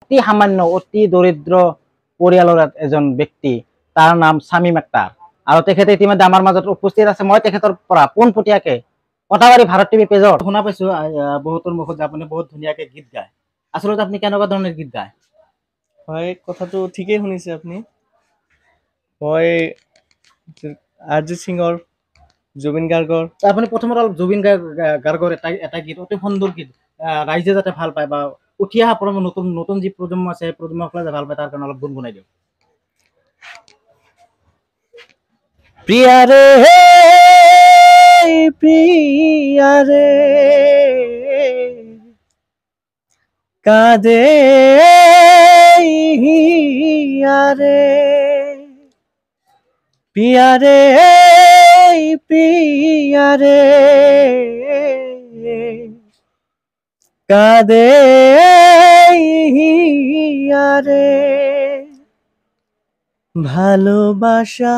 অতি সামান্য অতি দৰিদ্ৰ পৰিয়ালৰ এজন ব্যক্তি তাৰ নাম শামীম আখতাৰ আৰু তেখেতে ইতিমধ্যে আমাৰ মাজত উপস্থিত আছে মই তেখেতৰ পৰা পোনপটীয়াকে কটাবাৰী ভাৰত টিভি পেজত শুনা পাইছো বহুতৰ মুখত যে আপুনি বহুত ধুনীয়াকে গীত গায় আচলতে আপুনি কেনেকুৱা ধৰণৰ গীত গায় হয় কথাটো ঠিকেই শুনিছে আপুনি মই অৰিজিত সিঙৰ জুবিন গাৰ্গৰ আপুনি প্ৰথমতে অলপ জুবিন গাৰ্গৰ এটা গীত অতি সুন্দৰ গীত ৰাইজে যাতে ভাল পায় বা উঠি অহা নতুন নতুন যি প্ৰজন্ম আছে সেই প্ৰজন্মসকলে ভাল পায় তাৰ কাৰণে অলপ গুণগুণাই দিয়ক প্ৰিয়াৰে প্ৰিয়াৰে কাদে হিয়াৰে প্ৰিয়াৰে প্ৰিয়াৰে কাদে হিয়ারে ভালোবাসা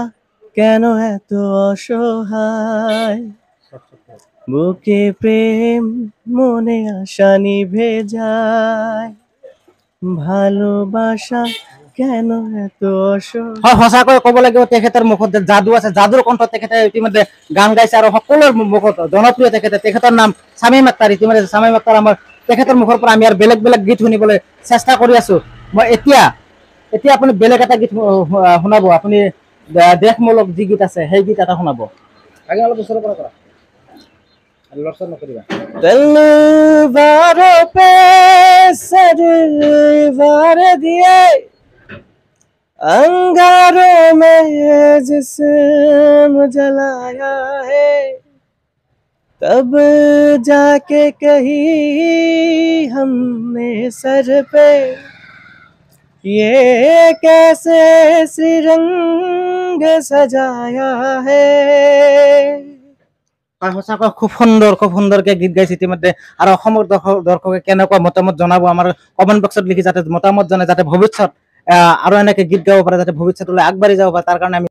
কেন এত অসহায় বুকে প্রেম মনে আশা নিভে যায় ভালোবাসা কেন এত অসহায় সঁচাকৈ ক'ব লাগিব তেখেতৰ মুখত যাদু আছে যাদুৰ কণ্ঠ তেখেতে ইতিমধ্যে গান গাইছে আৰু সকলোৰে মুখত জনপ্ৰিয় তেখেতৰ নাম শামীম আখতাৰ ইতিমধ্যে শামীম আখতাৰ আমাৰ তেখেতৰ মুখৰ পৰা আমি আৰু বেলেগ বেলেগ গীত শুনিবলৈ চেষ্টা কৰি আছো মই এতিয়া আপুনি বেলেগ এটা গীত শুনাব আপুনি দেশমূলক যি গীত আছে সেই গীত এটা শুনাব আগে অলপ ওচৰৰ পৰা কৰা লৰচৰ নকৰিবা तलवारों पे सरवार दिए अंगारों में जिस्म जलाया है तब जाके कही हमने सर पे ये कैसे श्रीरंग सजाया है সঁচাকৈ খুব সুন্দৰকে গীত গাইছে ইতিমধ্যে আৰু অসমৰ দৰ্শকে কেনেকুৱা মতামত জনাব আমাৰ কমেণ্ট বক্সত লিখি যাতে মতামত জনায় যাতে ভৱিষ্যত আৰু এনেকে গীত গাব পাৰে যাতে ভৱিষ্যতলৈ আগবাঢ়ি যাব পাৰে তাৰ কাৰণে আমি